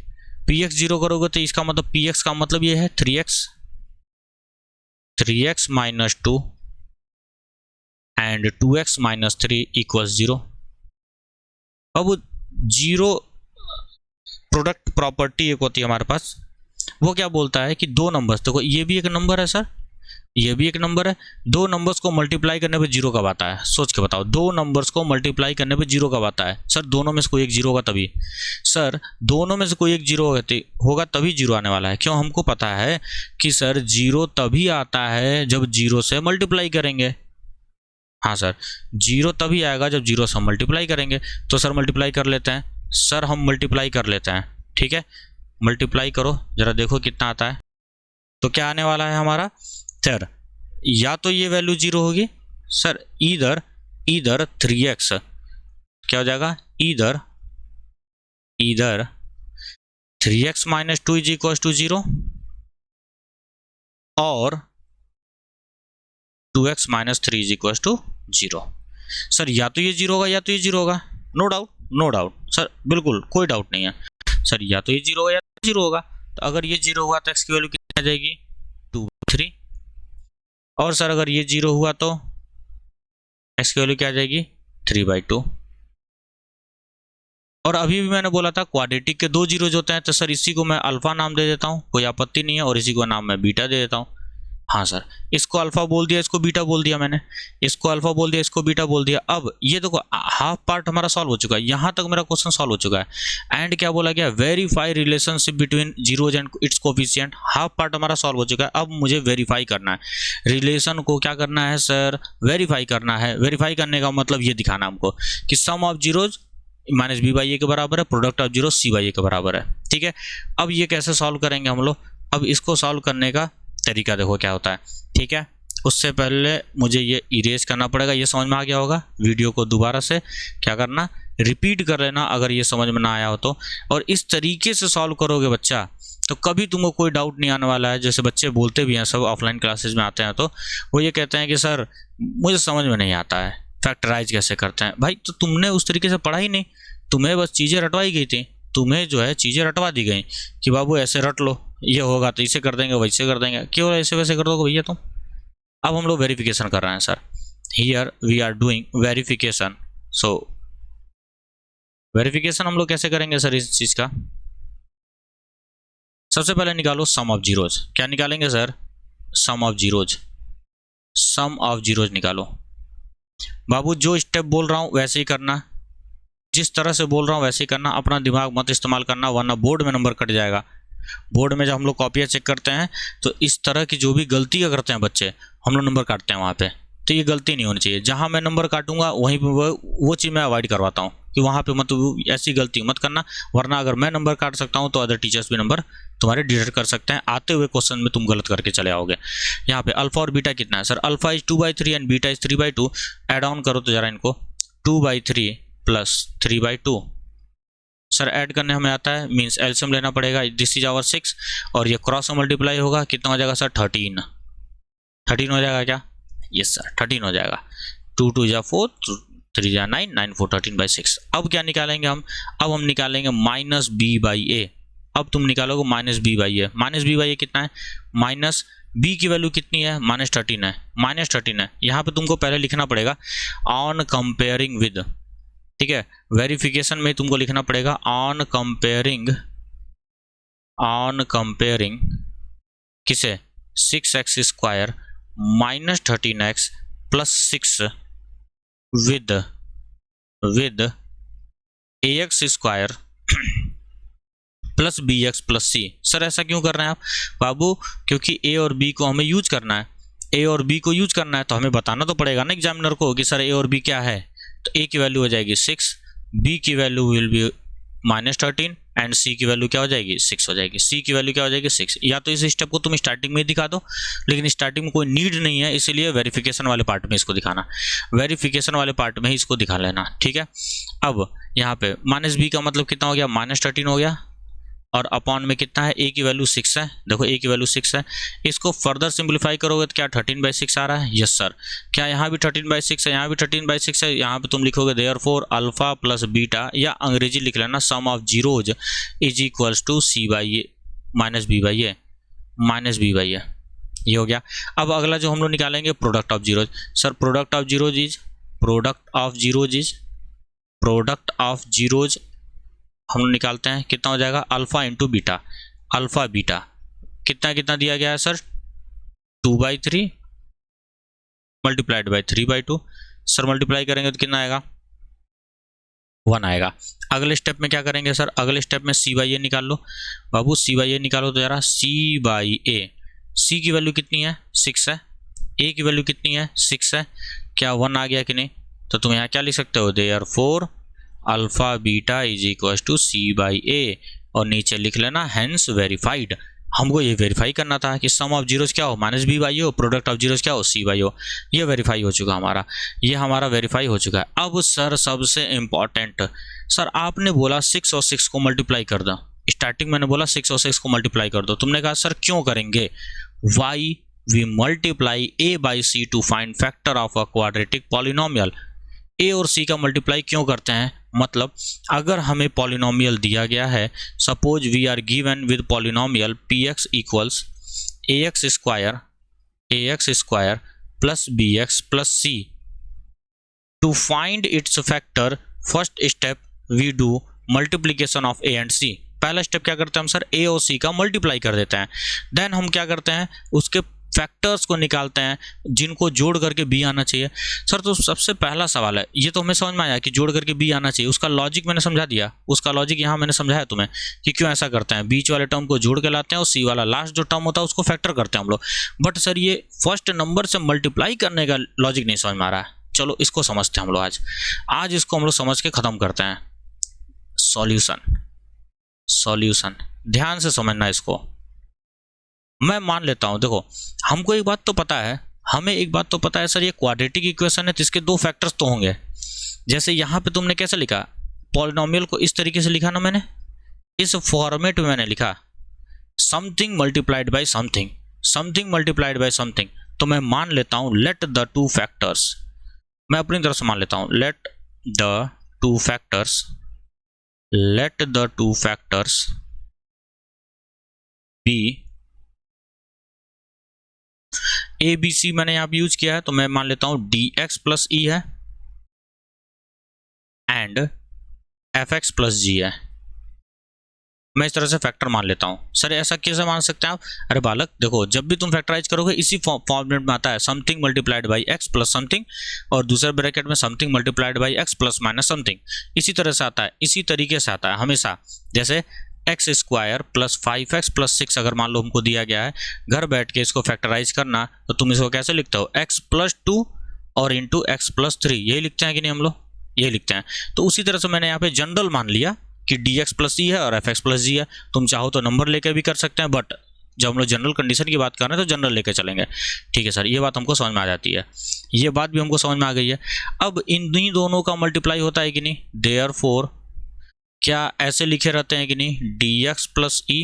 px 0 करोगे तो इसका मतलब px का मतलब ये है 3x - 2 एंड 2x - 3 = 0। अब 0 प्रोडक्ट प्रॉपर्टी एक होती है हमारे पास, वो क्या बोलता है कि दो नंबर्स, देखो ये भी एक नंबर है सर, ये भी एक नंबर है, दो नंबर्स को मल्टीप्लाई करने पे 0 कब आता है, सोच के बताओ। दो नंबर्स को मल्टीप्लाई करने पे 0 कब आता है? सर दोनों में से कोई एक 0 होगा तभी। सर दोनों में से कोई एक 0 होगा तभी 0 आने वाला है। क्यों? हमको पता है कि सर 0 तभी आता है जब 0 से मल्टीप्लाई करेंगे। हाँ सर, 0 तभी आएगा जब 0 से मल्टीप्लाई करेंगे। तो सर मल्टीप्लाई कर लेते हैं, सर हम मल्टीप्लाई कर लेते हैं। ठीक है, मल्टीप्लाई करो जरा, देखो कितना आता है। तो क्या आने वाला है हमारा सर, या तो ये वैल्यू 0 होगी सर, इधर 3x क्या हो जाएगा, इधर 3x - 2 = 0 और 2x - 3 = 0। सर या तो ये 0 होगा या तो ये 0 होगा, नो डाउट सर, बिल्कुल कोई डाउट नहीं है सर, या तो ये 0 होगा या तो 0 होगा। तो अगर ये 0 हुआ तो x की वैल्यू कितनी आ जाएगी, 2/3। और सर अगर ये 0 हुआ तो x की वैल्यू क्या आ जाएगी, 3/2। और अभी भी मैंने बोला था क्वाड्रेटिक के 2 जीरोज होते हैं, तो सर इसी को मैं अल्फा नाम दे देता हूँ, कोई आपत्ति नहीं है, और इसी को नाम मैं बीटा दे देता हूँ। हाँ सर, इसको अल्फा बोल दिया, इसको बीटा बोल दिया मैंने, इसको अल्फा बोल दिया, इसको बीटा बोल दिया। अब ये देखो हाफ पार्ट हमारा सॉल्व हो चुका है, यहाँ तक मेरा क्वेश्चन सॉल्व हो चुका है। एंड क्या बोला गया, verify relationship between zeros and it's coefficient. Half part हमारा सॉल्व हो चुका है, अब मुझे वेरीफाई करना है रिलेशन को। क्या करना है सर, वेरीफाई करना है। वेरीफाई करने का मतलब ये दिखाना हमको कि सम ऑफ जीरोज -b/a के बराबर है, प्रोडक्ट ऑफ जीरो c/a के बराबर है। ठीक है, अब ये कैसे सॉल्व करेंगे हम लोग, अब इसको सॉल्व करने का तरीका देखो क्या होता है। ठीक है, उससे पहले मुझे ये इरेज करना पड़ेगा। ये समझ में आ गया होगा। वीडियो को दोबारा से क्या करना, रिपीट कर लेना अगर ये समझ में ना आया हो तो। और इस तरीके से सॉल्व करोगे बच्चा तो कभी तुमको कोई डाउट नहीं आने वाला है। जैसे बच्चे बोलते भी हैं, सब ऑफलाइन क्लासेज में आते हैं तो वो ये कहते हैं कि सर मुझे समझ में नहीं आता है, फैक्टराइज कैसे करते हैं। भाई तो तुमने उस तरीके से पढ़ा ही नहीं, तुम्हें बस चीज़ें रटवाई गई थी, तुम्हें जो है चीज़ें रटवा दी गई कि बाबू ऐसे रट लो, ये होगा तो इसे कर देंगे, वैसे कर देंगे, क्यों ऐसे वैसे कर दोगे भैया तुम। अब हम लोग वेरिफिकेशन कर रहे हैं sir. Here we are doing verification. So verification हम लोग कैसे करेंगे सर इस चीज़ का। सबसे पहले निकालो सम ऑफ जीरोज। क्या निकालेंगे sir, sum of zeros. Sum of zeros निकालो। बाबू जो स्टेप बोल रहा हूँ वैसे ही करना, जिस तरह से बोल रहा हूँ वैसे ही करना, अपना दिमाग मत इस्तेमाल करना वरना बोर्ड में नंबर कट जाएगा। बोर्ड में जब हम लोग कॉपियाँ चेक करते हैं तो इस तरह की जो भी गलतियाँ करते हैं बच्चे, हम लोग नंबर काटते हैं वहाँ पे, तो ये गलती नहीं होनी चाहिए। जहाँ मैं नंबर काटूंगा वहीं पे वो चीज़ मैं अवॉइड करवाता हूँ कि वहाँ पे मत ऐसी गलती मत करना, वरना अगर मैं नंबर काट सकता हूँ तो अदर टीचर्स भी नंबर तुम्हारे डिडक्ट कर सकते हैं। आते हुए क्वेश्चन में तुम गलत करके चले आओगे। यहाँ पे अल्फा और बीटा कितना है sir, alpha is 2/3 and beta is 3/2। Add on करो तो जरा इनको, 2/3 प्लस 3/2। सर ऐड करने हमें आता है, मीन्स एलसीएम लेना पड़ेगा। दिस इज आवर 6 और ये क्रॉस मल्टीप्लाई होगा, कितना हो जाएगा सर 13 हो जाएगा क्या, यस सर 13 हो जाएगा। 2 2 जा 4, 3 जा 9, 9 4 13/6। अब क्या निकालेंगे हम, अब हम निकालेंगे माइनस बी बाई ए। अब तुम निकालोगे minus b by a. Minus b by a कितना है, माइनस बी की वैल्यू कितनी है, -13 है, -13 है। यहाँ पे तुमको पहले लिखना पड़ेगा ऑन कंपेयरिंग विद, ठीक है, वेरिफिकेशन में तुमको लिखना पड़ेगा ऑन कंपेयरिंग किसे, 6x square minus 13x plus 6 with ax square plus bx plus c। Sir ऐसा क्यों कर रहे हैं आप बाबू, क्योंकि a और b को हमें यूज करना है। a और b को यूज करना है तो हमें बताना तो पड़ेगा ना एग्जामिनर को कि सर a और b क्या है। तो a की वैल्यू हो जाएगी 6, b की value will be -13 and c की वैल्यू क्या हो जाएगी 6 हो जाएगी। c की वैल्यू क्या हो जाएगी 6। या तो इस स्टेप को तुम स्टार्टिंग में ही दिखा दो, लेकिन स्टार्टिंग में कोई नीड नहीं है, इसीलिए वेरिफिकेशन वाले पार्ट में इसको दिखाना, वेरिफिकेशन वाले पार्ट में ही इसको दिखा लेना, ठीक है। अब यहाँ पे माइनस बी का मतलब कितना हो गया, -13 हो गया, और अपॉन में कितना है, a की वैल्यू 6 है। देखो a की वैल्यू 6 है, इसको फर्दर सिंप्लीफाई करोगे तो क्या 13/6 आ रहा है, यस सर। क्या यहाँ भी 13/6 है, यहाँ भी 13/6 है। यहाँ पे तुम लिखोगे देयरफॉर अल्फा प्लस बीटा, या अंग्रेजी लिख लेना sum of zeros is equals to c by a minus b by a, ये हो गया। अब अगला जो हम लोग निकालेंगे product of zeros. Sir product of zeros हम लोग निकालते हैं, कितना हो जाएगा, alpha into beta, alpha beta कितना दिया गया है sir, 2/3 multiplied by 3/2। Sir multiply करेंगे तो कितना आएगा, 1 आएगा। अगले स्टेप में क्या करेंगे सर, अगले स्टेप में c बाई ए निकाल लो बाबू, c बाई ए निकालो तो जरा, c बाई ए, c की वैल्यू कितनी है 6 है, a की वैल्यू कितनी है 6 है, क्या 1 आ गया कि नहीं। तो तुम यहाँ क्या लिख सकते हो, therefore alpha beta is equal to c by a, और नीचे लिख लेना हेंस वेरीफाइड। हमको ये वेरीफाई करना था कि सम ऑफ जीरोज क्या हो, माइनस बी बाई हो, प्रोडक्ट ऑफ जीरोज क्या हो, c बाई हो। ये वेरीफाई हो चुका हमारा, ये हमारा वेरीफाई हो चुका है। अब सर सबसे इम्पॉर्टेंट, सर आपने बोला 6 और 6 को मल्टीप्लाई कर दो। स्टार्टिंग मैंने बोला 6 और 6 को मल्टीप्लाई कर दो, तुमने कहा सर क्यों करेंगे, why we multiply a by c to find factor of a quadratic polynomial. a और c का मल्टीप्लाई क्यों करते हैं, मतलब अगर हमें पॉलिनोमियल दिया गया है, suppose we are given with polynomial px equals ax square plus bx plus c, to find its factor first step we do multiplication of a and c। पहला स्टेप क्या करते हैं हम सर, a और c का multiply कर देते हैं, देन हम क्या करते हैं उसके फैक्टर्स को निकालते हैं जिनको जोड़ करके b आना चाहिए। सर तो सबसे पहला सवाल है, ये तो हमें समझ में आया कि जोड़ करके b आना चाहिए, उसका लॉजिक मैंने समझा दिया, उसका लॉजिक यहाँ मैंने समझाया तुम्हें कि क्यों ऐसा करते हैं, बीच वाले टर्म को जोड़ के लाते हैं और c वाला लास्ट जो टर्म होता है उसको फैक्टर करते हैं हम लोग। बट सर ये फर्स्ट नंबर से मल्टीप्लाई करने का लॉजिक नहीं समझ में आ रहा है, चलो इसको समझते हैं हम लोग आज इसको हम लोग समझ के खत्म करते हैं। सॉल्यूशन ध्यान से समझना इसको। मैं मान लेता हूं, देखो हमको एक बात तो पता है, हमें एक बात तो पता है सर, ये क्वाड्रेटिक इक्वेशन है तो इसके दो फैक्टर्स तो होंगे। जैसे यहाँ पे तुमने कैसे लिखा, पॉलिनोमियल को इस तरीके से लिखा ना, मैंने इस फॉर्मेट में मैंने लिखा something multiplied by something, something multiplied by something. तो मैं मान लेता हूं लेट द टू फैक्टर्स, मैं अपनी तरफ से मान लेता हूं let the two factors, let the two factors b a b c मैंने यहां पे यूज किया है, तो मैं मान लेता हूं डी एक्स प्लस ई है एंड एफ एक्स प्लस जी है। मैं इस तरह से फैक्टर मान लेता हूं। सर ऐसा कैसे मान सकते हैं आप? अरे बालक देखो, जब भी तुम फैक्टराइज करोगे इसी फॉर्मेट में आता है, something multiplied by x plus something, और दूसरे ब्रैकेट में something multiplied by x plus minus something. इसी तरह से आता है, इसी तरीके से आता है हमेशा। जैसे x square plus 5x plus 6 अगर मान लो हमको दिया गया है, घर बैठ के इसको फैक्टराइज करना, तो तुम इसको कैसे लिखते हो, x प्लस 2 और इंटू एक्स प्लस 3, यही लिखते हैं कि नहीं हम लोग, ये लिखते हैं। तो उसी तरह से मैंने यहाँ पे जनरल मान लिया कि डी एक्स प्लस ई है और एफ एक्स प्लस जी है। तुम चाहो तो नंबर लेके भी कर सकते हैं, बट जब हम लोग जनरल कंडीशन की बात कर रहे हैं तो जनरल लेके चलेंगे। ठीक है सर, ये बात हमको समझ में आ जाती है, ये बात भी हमको समझ में आ गई है। अब इन दोनों का मल्टीप्लाई होता है कि नहीं, देयरफॉर क्या ऐसे लिखे रहते हैं कि नहीं, डी एक्स प्लस ई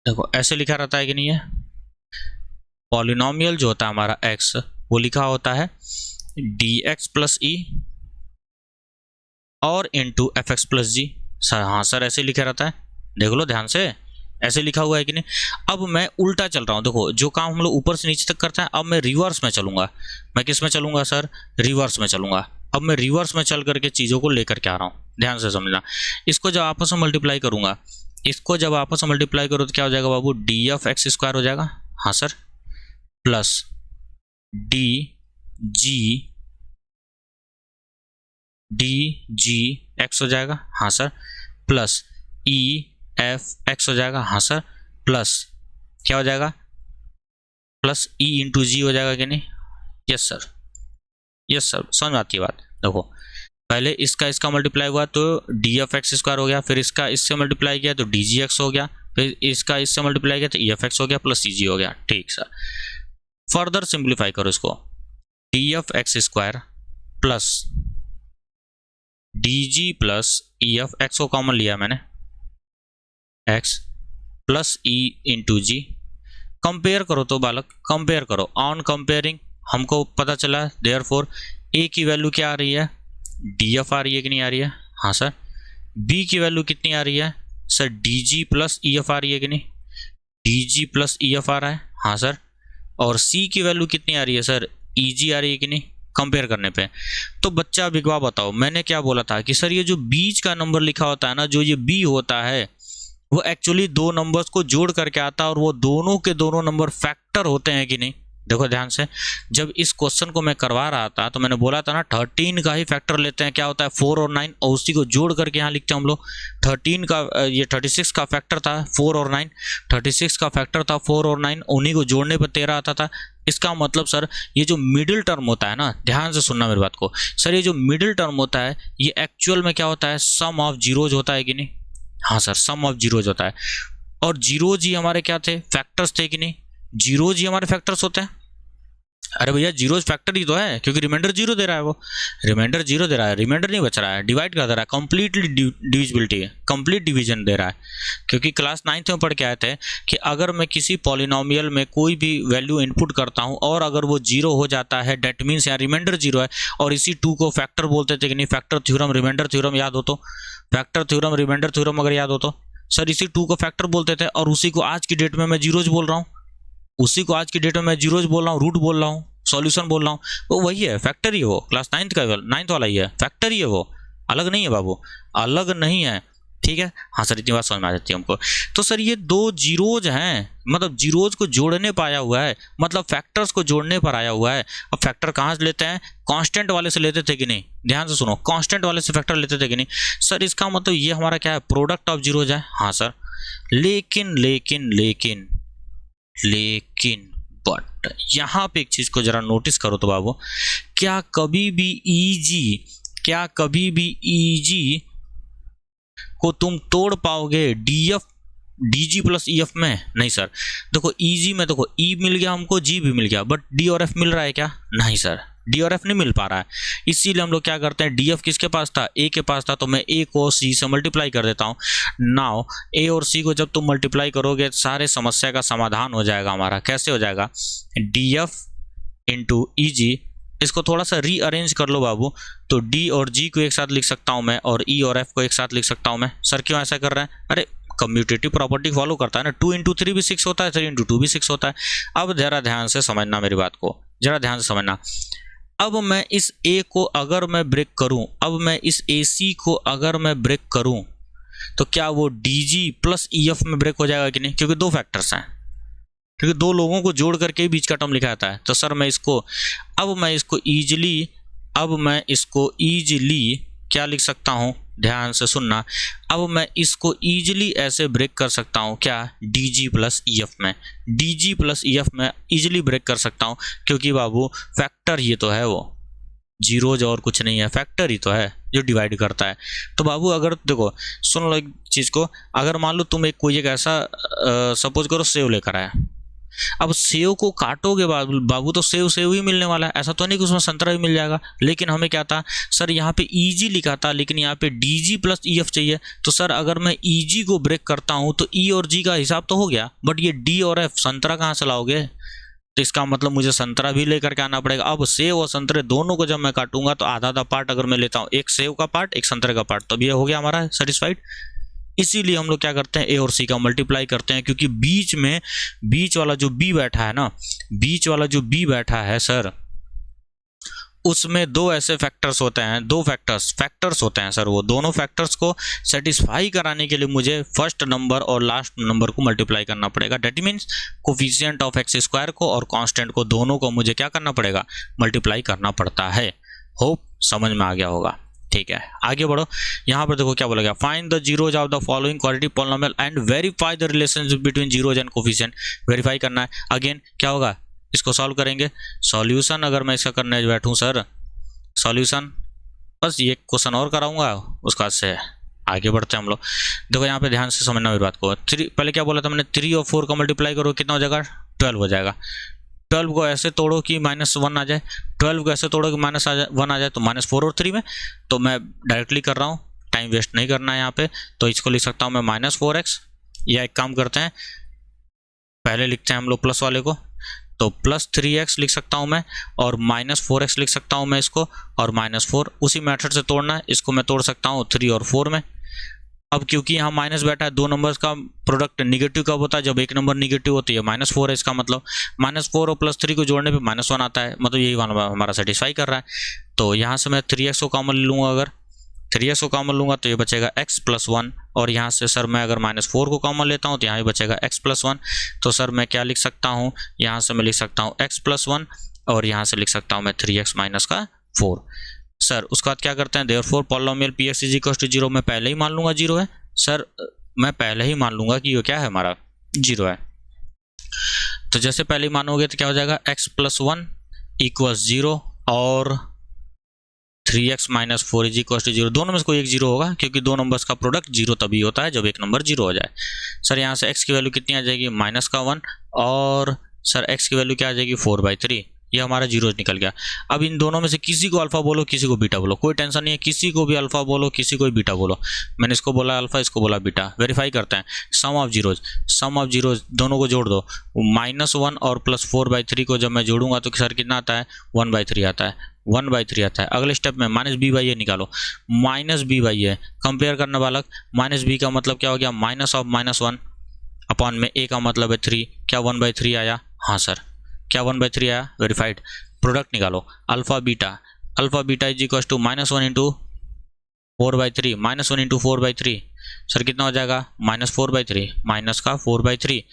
देखो ऐसे लिखा रहता है कि नहीं है। पॉलिनोमियल जो होता है हमारा x, वो लिखा होता है डी एक्स प्लस ई और इंटू एफ एक्स प्लस जी। सर हाँ सर ऐसे लिखा रहता है, देख लो ध्यान से, ऐसे लिखा हुआ है कि नहीं। अब मैं उल्टा चल रहा हूँ, देखो जो काम हम लोग ऊपर से नीचे तक करते हैं, अब मैं रिवर्स में चलूंगा। मैं किस में चलूंगा सर, रिवर्स में चलूंगा। अब मैं रिवर्स में चल करके चीज़ों को लेकर के आ रहा हूँ, ध्यान से समझना। इसको जब आपस में मल्टीप्लाई करूंगा, इसको जब आपस में मल्टीप्लाई करो तो क्या हो जाएगा बाबू, डी एफ एक्स स्क्वायर हो जाएगा, हाँ sir, plus D G x हो जाएगा, हाँ sir, plus e F x हो जाएगा, हाँ सर, प्लस क्या हो जाएगा, प्लस ई इंटू जी हो जाएगा कि नहीं। यस सर, यस सर, समझ में आती है बात। देखो पहले इसका मल्टीप्लाई हुआ तो डी एफ एक्स स्क्वायर हो गया, फिर इसका इससे मल्टीप्लाई किया तो डी जी एक्स हो गया, फिर इसका इससे मल्टीप्लाई किया तो ई एफ एक्स हो गया, प्लस ई जी हो गया। ठीक सर, फर्दर सिंप्लीफाई करो इसको, D F x square plus D g plus e F x को कॉमन लिया मैंने, एक्स प्लस ई इंटू जी। कंपेयर करो तो बालक, कंपेयर करो, ऑन कंपेयरिंग हमको पता चला देयरफॉर ए की वैल्यू क्या आ रही है, डी एफ आ रही है कि नहीं आ रही है, हाँ सर। बी की वैल्यू कितनी आ रही है sir, d g plus e f आ रही है कि नहीं, d g plus e f आ रहा है, हाँ सर। और सी की वैल्यू कितनी आ रही है सर, ई जी आ रही है कि नहीं, कंपेयर करने पे। तो बच्चा बिगवा बताओ, मैंने क्या बोला था कि सर ये जो बीच का नंबर लिखा होता है ना, जो ये बी होता है, वो एक्चुअली दो नंबर्स को जोड़ करके आता है और वो दोनों के दोनों नंबर फैक्टर होते हैं कि नहीं। देखो ध्यान से, जब इस क्वेश्चन को मैं करवा रहा था तो मैंने बोला था ना 13 का ही फैक्टर लेते हैं, क्या होता है 4 और 9, और उसी को जोड़ करके यहाँ लिखते हैं हम लोग। 13 का ये 36 का फैक्टर था 4 और 9, 36 का फैक्टर था 4 और 9, उन्हीं को जोड़ने पर 13 आता था। इसका मतलब सर ये जो मिडिल टर्म होता है ना, ध्यान से सुनना मेरी बात को सर, ये जो मिडिल टर्म होता है ये एक्चुअल में क्या होता है, सम ऑफ जीरोज होता है कि नहीं, हाँ सर, सम ऑफ जीरोज होता है। और जीरोज ही हमारे क्या थे, फैक्टर्स थे कि नहीं, जीरोज ही हमारे फैक्टर्स होते हैं। अरे भैया जीरोज फैक्टर ही तो है, क्योंकि रिमाइंडर जीरो दे रहा है, वो रिमाइंडर जीरो दे रहा है, रिमाइंडर नहीं बच रहा है, डिवाइड कर दे रहा है, कंप्लीटली डिविजिबिलिटी है, कंप्लीट डिवीजन दे रहा है। क्योंकि क्लास 9th में पढ़ के आए थे कि अगर मैं किसी पॉलिनोमियल में कोई भी वैल्यू इनपुट करता हूं और अगर वो जीरो हो जाता है, डेट मीन्स यहाँ रिमाइंडर जीरो है, और इसी 2 को फैक्टर बोलते थे कि नहीं, फैक्टर थ्योरम रिमाइंडर थ्योरम याद हो तो, फैक्टर थ्योरम रिमाइंडर थ्योरम अगर याद हो तो सर इसी 2 को फैक्टर बोलते थे, और उसी को आज की डेट में मैं जीरोज बोल रहा हूँ, उसी को आज की डेट में मैं जीरोज बोल रहा हूँ, रूट बोल रहा हूँ, सॉल्यूशन बोल रहा हूँ, वो वही है, फैक्टर ही वो, क्लास 9th का 9th वाला ही है, फैक्टर ही है वो, अलग नहीं है बाबू, अलग नहीं है। ठीक है, हाँ सर इतनी बात समझ में आ जाती है हमको। तो सर ये दो जीरोज हैं, मतलब जीरोज को जोड़ने पर आया हुआ है, मतलब फैक्टर्स को जोड़ने पर आया हुआ है। अब फैक्टर कहाँ से लेते हैं, कांस्टेंट वाले से लेते थे कि नहीं, ध्यान से सुनो, कांस्टेंट वाले से फैक्टर लेते थे कि नहीं सर। इसका मतलब ये हमारा क्या है, प्रोडक्ट ऑफ जीरोज है, हाँ सर। लेकिन लेकिन लेकिन लेकिन बट यहां पे एक चीज को जरा नोटिस करो तो बाबू, क्या कभी भी ईजी को तुम तोड़ पाओगे DF D g plus e f में? नहीं सर, देखो ई जी में देखो ई मिल गया हमको, जी भी मिल गया, बट डी और एफ मिल रहा है क्या? नहीं सर, डी और एफ नहीं मिल पा रहा है। इसीलिए हम लोग क्या करते हैं, डी एफ किसके पास था? ए के पास था, तो मैं ए को सी से मल्टीप्लाई कर देता हूँ। नाउ ए और सी को जब तुम मल्टीप्लाई करोगे सारे समस्या का समाधान हो जाएगा हमारा। कैसे हो जाएगा? डी एफ इंटू ई जी, इसको थोड़ा सा रीअरेंज कर लो बाबू, तो डी और जी को एक साथ लिख सकता हूँ मैं, और ई और एफ को एक साथ लिख सकता हूँ मैं। सर क्यों ऐसा कर रहे हैं? अरे कम्यूटेटिव प्रॉपर्टी फॉलो करता है ना, 2 इंटू 3 भी 6 होता है, 3 इंटू 2 भी 6 होता है। अब जरा ध्यान से समझना मेरी बात को, जरा ध्यान से समझना। अब मैं इस ए को अगर मैं ब्रेक करूं, अब मैं इस ए सी को अगर मैं ब्रेक करूं, तो क्या वो D g plus e f में ब्रेक हो जाएगा कि नहीं? क्योंकि दो फैक्टर्स हैं, क्योंकि दो लोगों को जोड़ करके ही बीच का टर्म लिखा जाता है। तो सर मैं इसको ईजिली क्या लिख सकता हूँ? ध्यान से सुनना। अब मैं इसको ईजिली ऐसे ब्रेक कर सकता हूँ, क्या? D g plus e f में, d g plus e f में ईजिली ब्रेक कर सकता हूँ, क्योंकि बाबू फैक्टर ही तो है, वो जीरोज और कुछ नहीं है, फैक्टर ही तो है जो डिवाइड करता है। तो बाबू अगर देखो, सुन लो एक चीज़ को, अगर मान लो तुम कोई एक ऐसा सपोज करो सेव लेकर आया, अब सेव को काटोगे बाबू तो सेव ही मिलने वाला है। ऐसा तो नहीं कि उसमें संतरा भी मिल जाएगा। लेकिन हमें क्या था सर, यहाँ पे ईजी लिखा था, लेकिन यहाँ पे डीजी प्लस ईएफ चाहिए। तो सर अगर मैं ईजी को ब्रेक करता हूँ तो ई और जी का हिसाब तो हो गया, बट ये डी और एफ संतरा कहाँ से लाओगे? तो इसका मतलब मुझे संतरा भी लेकर के आना पड़ेगा। अब सेव और संतरे दोनों को जब मैं काटूंगा तो आधा आधा पार्ट अगर मैं लेता हूँ, एक सेव का पार्ट एक संतरे का पार्ट, तो ये हो गया हमारा सेटिस्फाइड। इसीलिए हम लोग क्या करते हैं, ए और सी का मल्टीप्लाई करते हैं, क्योंकि बीच वाला जो बी बैठा है ना, बीच वाला जो बी बैठा है सर, उसमें दो ऐसे फैक्टर्स होते हैं, दो फैक्टर्स होते हैं सर। वो दोनों फैक्टर्स को सेटिस्फाई कराने के लिए मुझे फर्स्ट नंबर और लास्ट नंबर को मल्टीप्लाई करना पड़ेगा। That means coefficient of x square को और कांस्टेंट को, दोनों को मुझे क्या करना पड़ेगा? मल्टीप्लाई करना पड़ता है। होप समझ में आ गया होगा। ठीक है, आगे बढ़ो। यहाँ पर देखो क्या बोला गया, find the zeros of the following quadratic polynomial and verify the relationship between zeros and coefficient. Verify करना है। अगेन क्या होगा, इसको सॉल्व करेंगे। सॉल्यूशन अगर मैं इसका करने बैठूं सर, सॉल्यूशन बस ये क्वेश्चन और कराऊंगा, उसका से आगे बढ़ते हैं हम लोग। देखो यहाँ पे ध्यान से समझना मेरी बात को। पहले क्या बोला था मैंने, 3 और 4 का मल्टीप्लाई करो, कितना हो जाएगा? 12 हो जाएगा। 12 को ऐसे तोड़ो कि -1 आ जाए, 12 को ऐसे तोड़ो कि -1 आ जाए, तो -4 और 3 में। तो मैं डायरेक्टली कर रहा हूँ, टाइम वेस्ट नहीं करना है यहाँ पे। तो इसको लिख सकता हूँ मैं -4x, या एक काम करते हैं पहले लिखते हैं हम लोग प्लस वाले को, तो +3x लिख सकता हूँ मैं, और -4x लिख सकता हूँ मैं इसको, और -4 उसी मेथड से तोड़ना है। इसको मैं तोड़ सकता हूँ 3 और 4 में। अब क्योंकि यहाँ माइनस बैठा है, दो नंबर्स का प्रोडक्ट निगेटिव कब होता है? जब एक नंबर निगेटिव होती है। -4 है, इसका मतलब -4 और +3 को जोड़ने पे -1 आता है, मतलब यही वाला हमारा सेटिस्फाई कर रहा है। तो यहाँ से मैं 3x को कॉमन ले लूँगा, अगर 3x को कॉमन लूँगा तो ये बचेगा x + 1, और यहाँ से सर मैं अगर -4 को कॉमन लेता हूँ तो यहाँ भी बचेगा x + 1। तो सर मैं क्या लिख सकता हूँ, यहाँ से मैं लिख सकता हूँ x + 1, और यहाँ से लिख सकता हूँ मैं 3x - 4। सर उसके बाद क्या करते हैं, देयरफॉर पॉलिनोमियल px = 0 मैं पहले ही मान लूँगा 0 है। सर मैं पहले ही मान लूँगा कि ये क्या है हमारा 0 है। तो जैसे पहले ही मानोगे तो क्या हो जाएगा, x + 1 = 0 और 3x - 4 = 0। दोनों में से कोई एक 0 होगा, क्योंकि दो नंबर्स का प्रोडक्ट 0 तभी होता है जब एक नंबर 0 हो जाए। सर यहाँ से x की वैल्यू कितनी आ जाएगी, -1, और सर x की वैल्यू क्या आ जाएगी 4/3। ये हमारा 0 निकल गया। अब इन दोनों में से किसी को अल्फा बोलो, किसी को बीटा बोलो, कोई टेंशन नहीं है, किसी को भी अल्फा बोलो, किसी को भी बीटा बोलो। मैंने इसको बोला अल्फा, इसको बोला बीटा। वेरीफाई करते हैं। सम ऑफ जीरोज दोनों को जोड़ दो। -1 और +4/3 को जब मैं जोड़ूंगा तो सर कितना आता है, 1/3 आता है, 1/3 आता है। अगले स्टेप में -b/a निकालो, -b/a कंपेयर करने वाला, -b का मतलब क्या हो गया, -1 अपॉन में a का मतलब है 3। क्या 1/3 आया? हाँ सर, क्या 1/3 आया? वेरीफाइड। प्रोडक्ट निकालो, अल्फा बीटा = -1 × 4/3, -1 × 4/3। सर कितना हो जाएगा, -4/3, -4/3।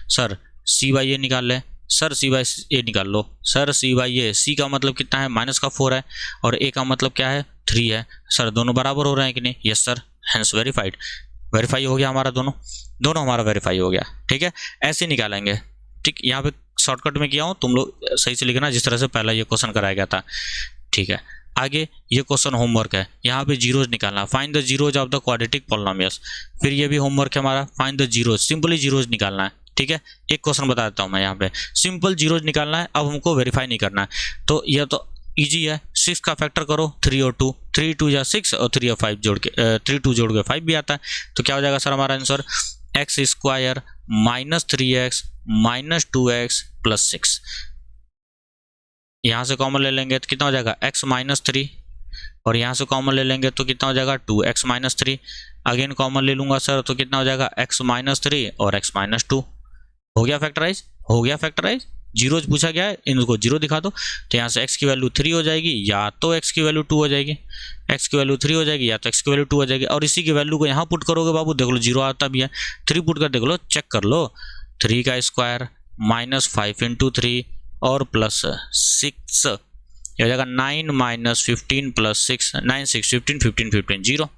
सर c/a निकाल ले, सर c/a निकाल लो। सर c/a, c का मतलब कितना है, -4 है, और a का मतलब क्या है, 3 है। सर दोनों बराबर हो रहे हैं कि नहीं? Yes sir, hence verified. Verify हो गया हमारा, दोनों हमारा वेरीफाई हो गया। ठीक है, ऐसे निकालेंगे। ठीक, यहाँ पे शॉर्टकट में किया हूँ, तुम लोग सही से लिखना जिस तरह से पहला ये क्वेश्चन कराया गया था। ठीक है, आगे ये क्वेश्चन होमवर्क है, यहाँ पे जीरोज निकालना, find the zeros of the quadratic polynomials. फिर ये भी होमवर्क है हमारा, find the zeros, simply zeros निकालना है। ठीक है, एक क्वेश्चन बता देता हूँ मैं, यहाँ पे सिंपल जीरोज निकालना है। अब हमको वेरीफाई नहीं करना है, तो यह तो इजी है। 6 का फैक्टर करो, 3 और 2, 3 2 या 6 और 3 और 5 जोड़ के 3 2 जोड़ के 5 भी आता है। तो क्या हो जाएगा सर हमारा answer, x square minus 3x minus 2x plus 6। यहाँ से कॉमन ले लेंगे तो कितना हो जाएगा, x माइनस 3, और यहाँ से कॉमन ले लेंगे तो कितना हो जाएगा, 2x माइनस 3। अगेन कॉमन ले लूंगा सर तो कितना हो जाएगा, x माइनस 3 और x माइनस 2। हो गया फैक्टराइज, हो गया फैक्टराइज। जीरोज पूछा गया है, इनको जीरो दिखा दो। तो यहाँ से x की वैल्यू 3 हो जाएगी, या तो x की वैल्यू 2 हो जाएगी, x की वैल्यू 3 हो जाएगी या तो x की वैल्यू 2 हो जाएगी। और इसी की वैल्यू को यहाँ पुट करोगे बाबू, देख लो जीरो आता भी है, 3 पुट कर देख लो, चेक कर लो। 3 का स्क्वायर माइनस 5 इंटू 3 और प्लस 6, ये हो जाएगा 9 माइनस 15 प्लस 6, 9 6 15 15 15 0।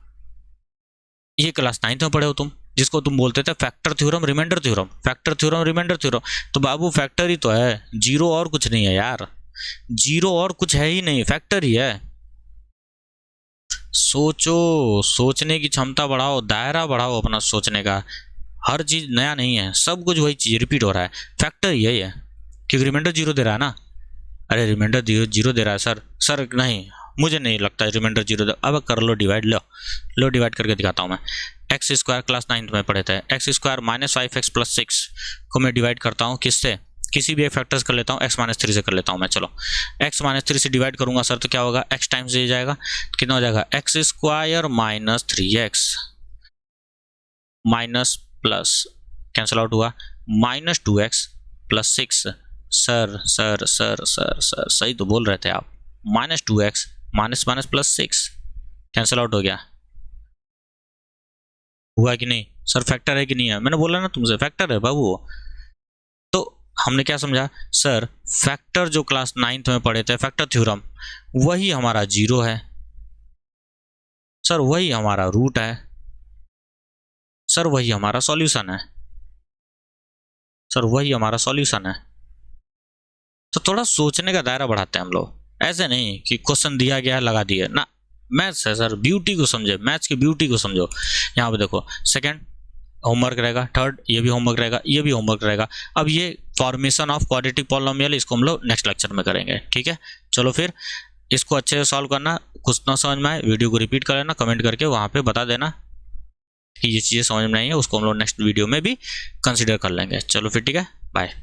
ये क्लास 9th में पढ़े हो तुम, जिसको तुम बोलते थे factor theorem remainder theorem, factor theorem remainder theorem. तो बाबू फैक्टर ही तो है, जीरो और कुछ नहीं है यार, जीरो और कुछ है ही नहीं, फैक्टर ही है। सोचो, सोचने की क्षमता बढ़ाओ, दायरा बढ़ाओ अपना सोचने का। हर चीज नया नहीं है, सब कुछ वही चीज रिपीट हो रहा है। फैक्टर यही है, क्योंकि रिमाइंडर जीरो दे रहा है ना। अरे रिमाइंडर जीरो दे रहा है सर, सर नहीं, मुझे नहीं लगता है रिमाइंडर जीरो दे। अब कर लो डिवाइड, लो डिवाइड करके दिखाता हूँ मैं। एक्स स्क्वायर क्लास 9th में पढ़े थे, x square minus 5x plus 6 को मैं डिवाइड करता हूँ किससे, किसी भी एक फैक्टर्स कर लेता हूँ, x माइनस 3 से कर लेता हूँ मैं। चलो x माइनस 3 से डिवाइड करूंगा सर तो क्या होगा, x टाइम्स ये जाएगा, कितना हो जाएगा, x square minus 3x minus plus cancel out हुआ, minus 2x plus 6। Sir sir sir sir sir सही तो बोल रहे थे आप, minus 2x minus minus plus 6 cancel out हो गया, हुआ कि नहीं सर, फैक्टर है कि नहीं है, मैंने बोला ना तुमसे फैक्टर है बाबू। तो हमने क्या समझा सर, फैक्टर जो क्लास 9th में पढ़े थे फैक्टर थ्योरम, वही हमारा जीरो है सर, वही हमारा रूट है सर, वही हमारा सॉल्यूशन है सर, वही हमारा सॉल्यूशन है। तो थोड़ा सोचने का दायरा बढ़ाते हैं हम लोग, ऐसे नहीं कि क्वेश्चन दिया गया है लगा दिया ना। मैथ्स है सर, ब्यूटी को समझे, मैथ्स की ब्यूटी को समझो। यहाँ पे देखो सेकंड होमवर्क रहेगा, थर्ड ये भी होमवर्क रहेगा, ये भी होमवर्क रहेगा। अब ये फॉर्मेशन ऑफ क्वाड्रेटिक पॉलिनोमियल, इसको हम लोग नेक्स्ट लेक्चर में करेंगे। ठीक है, चलो फिर इसको अच्छे से सॉल्व करना। कुछ ना समझ में आए वीडियो को रिपीट कर लेना, कमेंट करके वहाँ पे बता देना कि ये चीज़ें समझ में नहीं है, उसको हम लोग नेक्स्ट वीडियो में भी कंसिडर कर लेंगे। चलो फिर ठीक है, बाय।